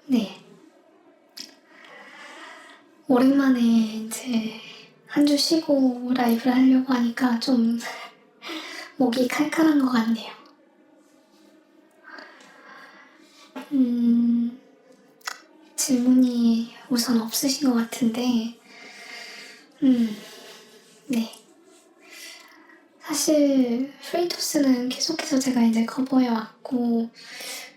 네. 오랜만에 이제 한 주 쉬고 라이브를 하려고 하니까 좀 목이 칼칼한 것 같네요. 질문이 우선 없으신 것 같은데, 네. 사실 프리토스는 계속해서 제가 이제 커버해왔고,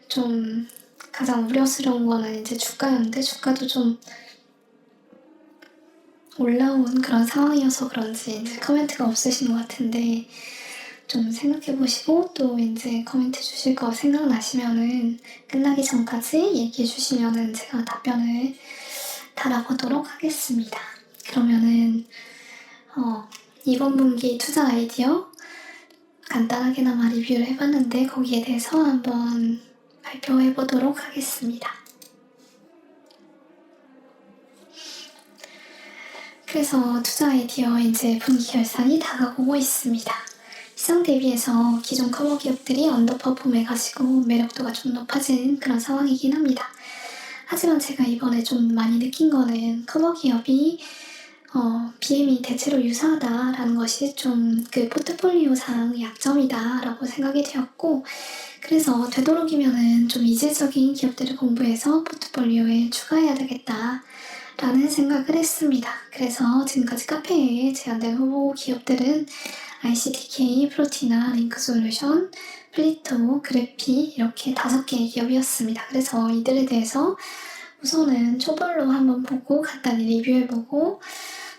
좀 가장 우려스러운 거는 이제 주가였는데, 주가도 좀 올라온 그런 상황이어서 그런지 이제 커멘트가 없으신 것 같은데, 좀 생각해보시고 또 이제 코멘트 주실 거 생각나시면은 끝나기 전까지 얘기해 주시면은 제가 답변을 달아보도록 하겠습니다. 그러면은 이번 분기 투자 아이디어 간단하게나마 리뷰를 해봤는데 거기에 대해서 한번 발표해보도록 하겠습니다. 그래서 투자 아이디어 이제 분기 결산이 다가오고 있습니다. 시장 대비해서 기존 커버 기업들이 언더퍼폼 해가지고 매력도가 좀 높아진 그런 상황이긴 합니다. 하지만 제가 이번에 좀 많이 느낀 거는 커버 기업이 BM이 대체로 유사하다라는 것이 좀 그 포트폴리오상 약점이다라고 생각이 되었고, 그래서 되도록이면은 좀 이질적인 기업들을 공부해서 포트폴리오에 추가해야 되겠다라는 생각을 했습니다. 그래서 지금까지 카페에 제안된 후보 기업들은 ICTK, 프로티나, 링크솔루션, 플리토, 그래피 이렇게 5개의 기업이었습니다. 그래서 이들에 대해서 우선은 초벌로 한번 보고 간단히 리뷰해보고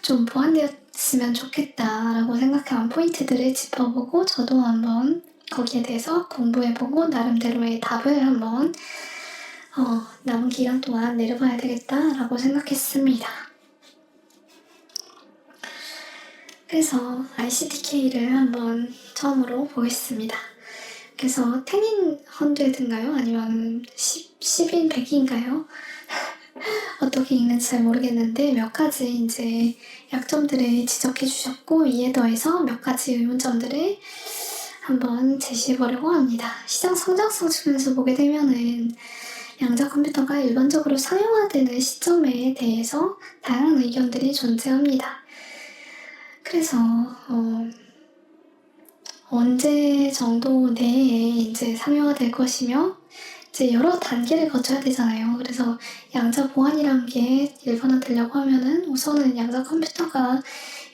좀 보완되었으면 좋겠다라고 생각한 포인트들을 짚어보고 저도 한번 거기에 대해서 공부해보고 나름대로의 답을 한번 남은 기간 동안 내려봐야 되겠다라고 생각했습니다. 그래서 ICTK를 한번 처음으로 보겠습니다. 그래서 10인 100인가요? 아니면 10인 100인가요? 어떻게 읽는지 잘 모르겠는데 몇 가지 이제 약점들을 지적해 주셨고 이에 더해서 몇 가지 의문점들을 한번 제시해 보려고 합니다. 시장 성장성 측면에서 보게 되면은 양자 컴퓨터가 일반적으로 상용화되는 시점에 대해서 다양한 의견들이 존재합니다. 그래서 언제 정도 내에 이제 상용화 될 것이며 이제 여러 단계를 거쳐야 되잖아요. 그래서 양자 보안이란 게 일반화되려고 하면은 우선은 양자 컴퓨터가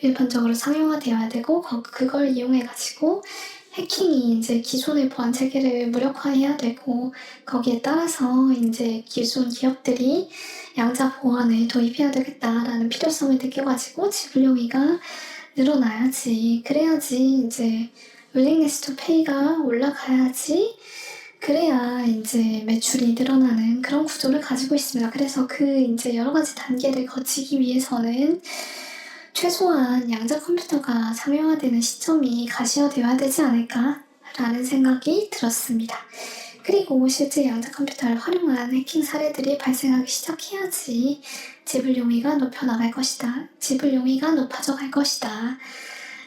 일반적으로 상용화되어야 되고 그걸 이용해가지고 해킹이 이제 기존의 보안 체계를 무력화해야 되고 거기에 따라서 이제 기존 기업들이 양자 보안을 도입해야 되겠다라는 필요성을 느껴가지고 지불용이가 늘어나야지, 그래야지 이제 윌링니스 투 페이가 올라가야지, 그래야 이제 매출이 늘어나는 그런 구조를 가지고 있습니다. 그래서 그 이제 여러 가지 단계를 거치기 위해서는 최소한 양자 컴퓨터가 상용화되는 시점이 가시화되어야 되지 않을까라는 생각이 들었습니다. 그리고 실제 양자 컴퓨터를 활용한 해킹 사례들이 발생하기 시작해야지 지불 용이가 높아져 갈 것이다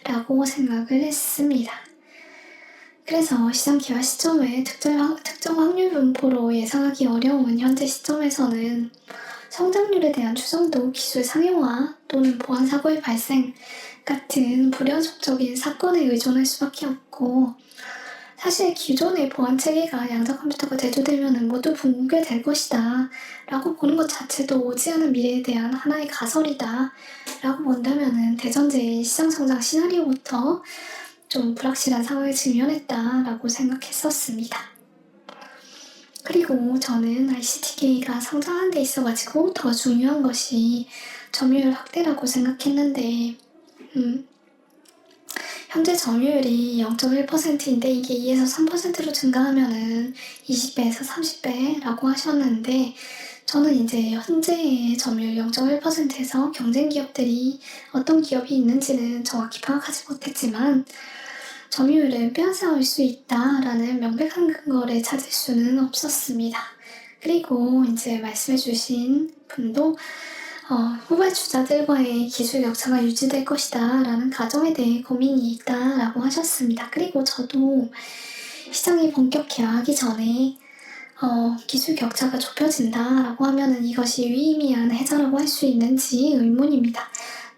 라고 생각을 했습니다. 그래서 시장 기화 시점을 특정 확률 분포로 예상하기 어려운 현재 시점에서는 성장률에 대한 추정도 기술 상용화 또는 보안 사고의 발생 같은 불연속적인 사건에 의존할 수밖에 없고, 사실 기존의 보안 체계가 양자 컴퓨터가 대두되면 모두 붕괴될 것이다 라고 보는 것 자체도 오지 않은 미래에 대한 하나의 가설이다 라고 본다면 대전제의 시장 성장 시나리오부터 좀 불확실한 상황에 직면했다 라고 생각했었습니다. 그리고 저는 ICTK가 성장하는 데 있어가지고 더 중요한 것이 점유율 확대라고 생각했는데 현재 점유율이 0.1%인데 이게 2에서 3%로 증가하면은 20배에서 30배라고 하셨는데, 저는 이제 현재의 점유율 0.1%에서 경쟁 기업들이 어떤 기업이 있는지는 정확히 파악하지 못했지만 점유율을 빼앗아올 수 있다라는 명백한 근거를 찾을 수는 없었습니다. 그리고 이제 말씀해주신 분도 후발주자들과의 기술 격차가 유지될 것이다 라는 가정에 대해 고민이 있다 라고 하셨습니다. 그리고 저도 시장이 본격 개화하기 전에 기술 격차가 좁혀진다라고 하면은 이것이 유의미한 해자라고 할 수 있는지 의문입니다.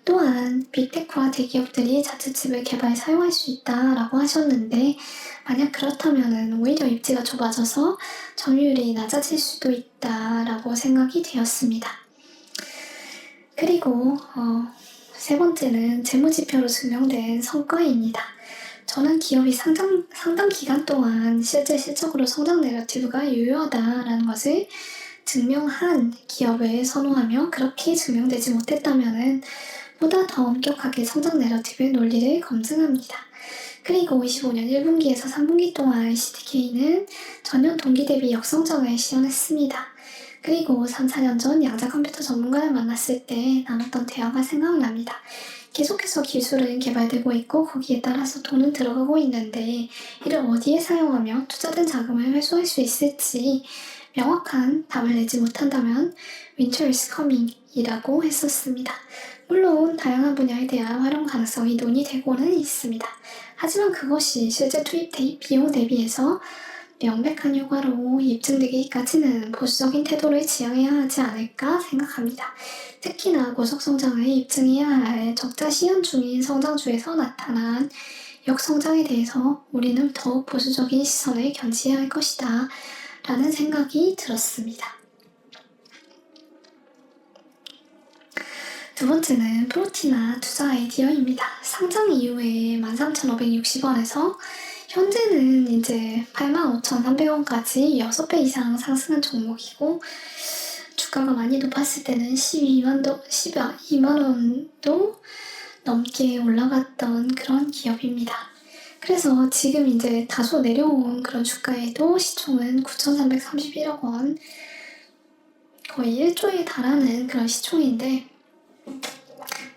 또한 빅테크와 대기업들이 자체 칩을 개발 사용할 수 있다라고 하셨는데 만약 그렇다면은 오히려 입지가 좁아져서 점유율이 낮아질 수도 있다라고 생각이 되었습니다. 그리고 세 번째는 재무지표로 증명된 성과입니다. 저는 기업이 상당 기간 동안 실제 실적으로 성장 내러티브가 유효하다라는 것을 증명한 기업을 선호하며 그렇게 증명되지 못했다면 보다 더 엄격하게 성장 내러티브의 논리를 검증합니다. 그리고 25년 1분기에서 3분기 동안 CDK는 전년 동기 대비 역성장을 시현했습니다. 그리고 3, 4년 전 양자 컴퓨터 전문가를 만났을 때 나눴던 대화가 생각납니다. 계속해서 기술은 개발되고 있고 거기에 따라서 돈은 들어가고 있는데 이를 어디에 사용하며 투자된 자금을 회수할 수 있을지 명확한 답을 내지 못한다면 Winter is coming 이라고 했었습니다. 물론 다양한 분야에 대한 활용 가능성이 논의되고는 있습니다. 하지만 그것이 실제 투입 비용 대비해서 명백한 효과로 입증되기까지는 보수적인 태도를 지향해야 하지 않을까 생각합니다. 특히나 고속성장을 입증해야 할 적자 시현 중인 성장주에서 나타난 역성장에 대해서 우리는 더욱 보수적인 시선을 견지해야 할 것이다 라는 생각이 들었습니다. 두 번째는 프로티나 투자 아이디어입니다. 상장 이후에 13,560원에서 현재는 이제 85,300원까지 6배 이상 상승한 종목이고 주가가 많이 높았을 때는 12만원도 넘게 올라갔던 그런 기업입니다. 그래서 지금 이제 다소 내려온 그런 주가에도 시총은 9,331억 원, 거의 1조에 달하는 그런 시총인데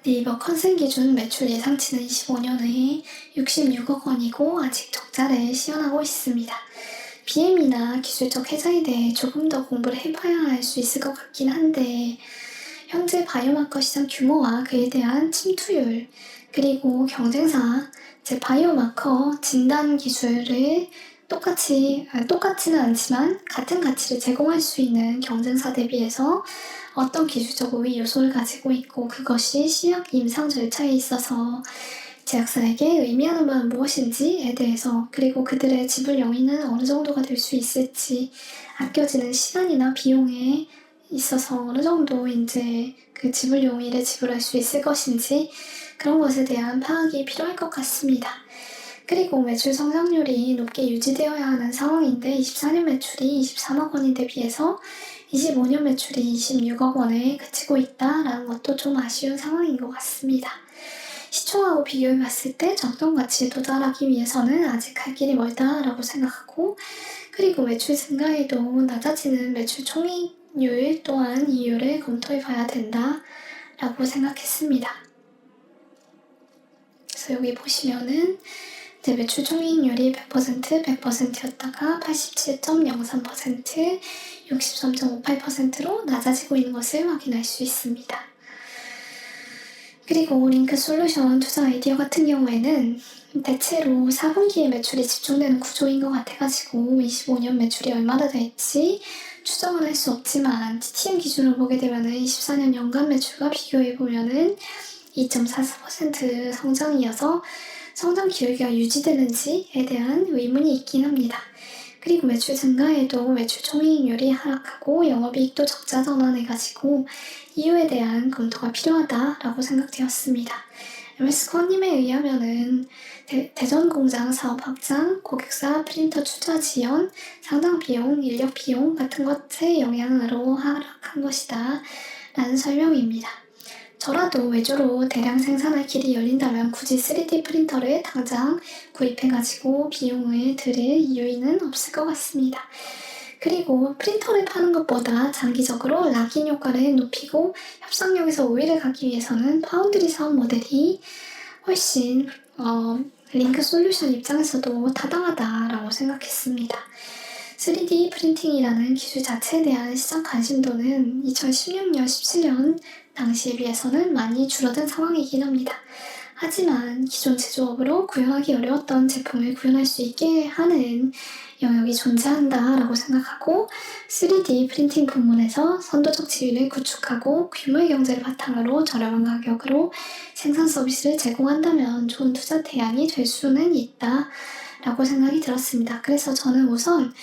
네이버 컨센 기준 매출 예상치는 25년에 66억 원이고 아직 적자를 시현하고 있습니다. BM이나 기술적 해자에 대해 조금 더 공부를 해봐야 할 수 있을 것 같긴 한데 현재 바이오마커 시장 규모와 그에 대한 침투율 그리고 경쟁사 바이오마커 진단 기술을 똑같지는 않지만 같은 가치를 제공할 수 있는 경쟁사 대비해서 어떤 기술적 우위 요소를 가지고 있고 그것이 시약 임상 절차에 있어서 제약사에게 의미하는 바는 무엇인지에 대해서 그리고 그들의 지불 용의는 어느 정도가 될 수 있을지 아껴지는 시간이나 비용에 있어서 어느 정도 이제 그 지불 용의를 지불할 수 있을 것인지 그런 것에 대한 파악이 필요할 것 같습니다. 그리고 매출 성장률이 높게 유지되어야 하는 상황인데 24년 매출이 23억 원인데 비해서 25년 매출이 26억 원에 그치고 있다라는 것도 좀 아쉬운 상황인 것 같습니다. 시총하고 비교해 봤을 때 적정 가치에 도달하기 위해서는 아직 갈 길이 멀다라고 생각하고 그리고 매출 증가에도 낮아지는 매출 총이익률 또한 이유를 검토해 봐야 된다라고 생각했습니다. 그래서 여기 보시면은 이제 매출 총이익률이 100%였다가 87.03%, 63.58%로 낮아지고 있는 것을 확인할 수 있습니다. 그리고 링크 솔루션 투자 아이디어 같은 경우에는 대체로 4분기에 매출이 집중되는 구조인 것 같아가지고 25년 매출이 얼마나 될지 추정은 할 수 없지만 TTM 기준으로 보게 되면은 24년 연간 매출과 비교해보면은 2.44% 성장이어서 성장 기울기가 유지되는지에 대한 의문이 있긴 합니다. 그리고 매출 증가에도 매출 총이익률이 하락하고 영업이익도 적자 전환해가지고 이유에 대한 검토가 필요하다라고 생각되었습니다. MS코어님에 의하면은 대전 공장 사업 확장, 고객사 프린터 투자 지연, 상당 비용, 인력 비용 같은 것의 영향으로 하락한 것이다 라는 설명입니다. 저라도 외주로 대량 생산할 길이 열린다면 굳이 3D 프린터를 당장 구입해가지고 비용을 들일 이유는 없을 것 같습니다. 그리고 프린터를 파는 것보다 장기적으로 락인 효과를 높이고 협상력에서 우위를 가기 위해서는 파운드리 사업 모델이 훨씬 링크 솔루션 입장에서도 타당하다라고 생각했습니다. 3D 프린팅이라는 기술 자체에 대한 시장 관심도는 2016년, 17년 당시에 비해서는 많이 줄어든 상황이긴 합니다. 하지만 기존 제조업으로 구현하기 어려웠던 제품을 구현할 수 있게 하는 영역이 존재한다라고 생각하고 3D 프린팅 부문에서 선도적 지위를 구축하고 규모의 경제를 바탕으로 저렴한 가격으로 생산 서비스를 제공한다면 좋은 투자 대안이 될 수는 있다라고 생각이 들었습니다. 그래서 저는 우선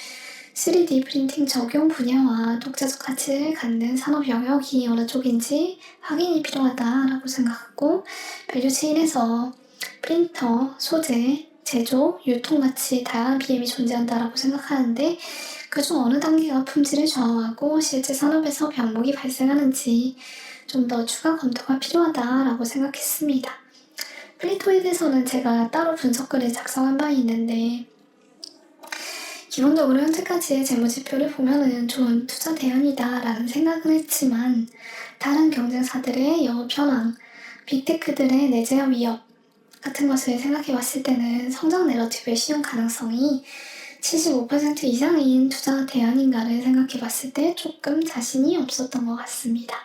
3D 프린팅 적용 분야와 독자적 가치를 갖는 산업 영역이 어느 쪽인지 확인이 필요하다라고 생각하고 밸류체인에서 프린터, 소재, 제조, 유통같이 다양한 BM이 존재한다라고 생각하는데 그중 어느 단계가 품질을 좌우하고 실제 산업에서 병목이 발생하는지 좀 더 추가 검토가 필요하다라고 생각했습니다. 플리토에 대해서는 제가 따로 분석글을 작성한 바 있는데 기본적으로 현재까지의 재무지표를 보면은 좋은 투자 대안이다 라는 생각은 했지만 다른 경쟁사들의 영업 현황, 빅테크들의 내재화 위협 같은 것을 생각해 봤을 때는 성장 내러티브의 시험 가능성이 75% 이상인 투자 대안인가를 생각해 봤을 때 조금 자신이 없었던 것 같습니다.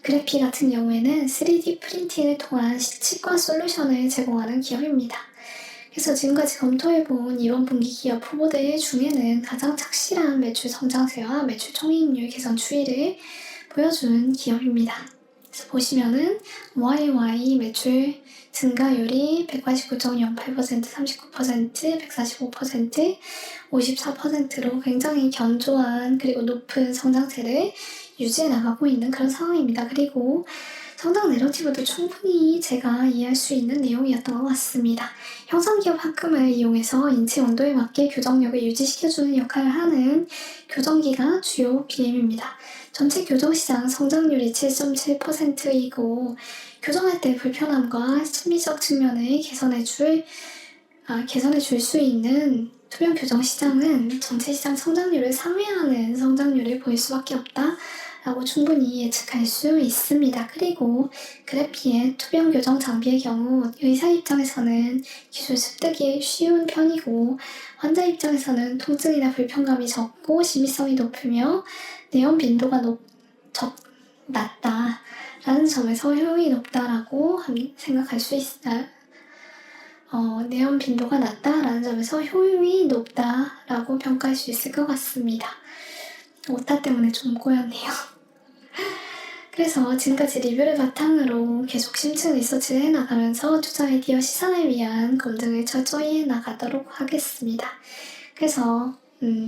그래피 같은 경우에는 3D 프린팅을 통한 치과 솔루션을 제공하는 기업입니다. 그래서 지금까지 검토해본 이번 분기 기업 후보들 중에는 가장 착실한 매출 성장세와 매출 총이익률 개선 추이를 보여준 기업입니다. 그래서 보시면은 YY 매출 증가율이 189.08%, 39%, 145%, 54%로 굉장히 견조한 그리고 높은 성장세를 유지해 나가고 있는 그런 상황입니다. 그리고 성장 내러티브도 충분히 제가 이해할 수 있는 내용이었던 것 같습니다. 형상기업 합금을 이용해서 인체 온도에 맞게 교정력을 유지시켜주는 역할을 하는 교정기가 주요 BM입니다. 전체 교정시장 성장률이 7.7%이고 교정할 때 불편함과 심리적 측면을 개선해 줄 수 있는 투명 교정 시장은 전체 시장 성장률을 상회하는 성장률을 보일 수밖에 없다. 라고 충분히 예측할 수 있습니다. 그리고 그래피의 투명 교정 장비의 경우 의사 입장에서는 기술 습득이 쉬운 편이고 환자 입장에서는 통증이나 불편감이 적고 심의성이 높으며 내연 빈도가 낮다라는 점에서 효용이 높다라고 생각할 수 있다. 내연 빈도가 낮다라는 점에서 효용이 높다라고 평가할 수 있을 것 같습니다. 오타 때문에 좀 꼬였네요. 그래서 지금까지 리뷰를 바탕으로 계속 심층 리서치를 해나가면서 투자 아이디어 시상을 위한 검증을 철저히 해나가도록 하겠습니다. 그래서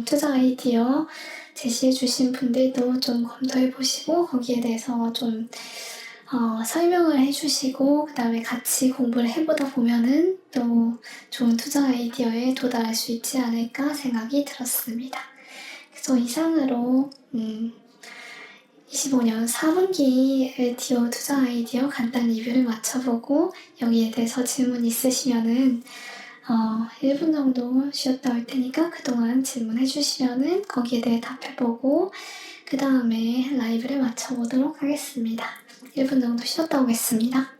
투자 아이디어 제시해주신 분들도 좀 검토해보시고 거기에 대해서 좀 설명을 해주시고 그 다음에 같이 공부를 해보다 보면은 또 좋은 투자 아이디어에 도달할 수 있지 않을까 생각이 들었습니다. 그래서 이상으로 25년 4분기 LTO 투자 아이디어 간단 리뷰를 마쳐보고 여기에 대해서 질문 있으시면은 1분 정도 쉬었다 올 테니까 그동안 질문해 주시면은 거기에 대해 답해보고 그 다음에 라이브를 마쳐보도록 하겠습니다. 1분 정도 쉬었다 오겠습니다.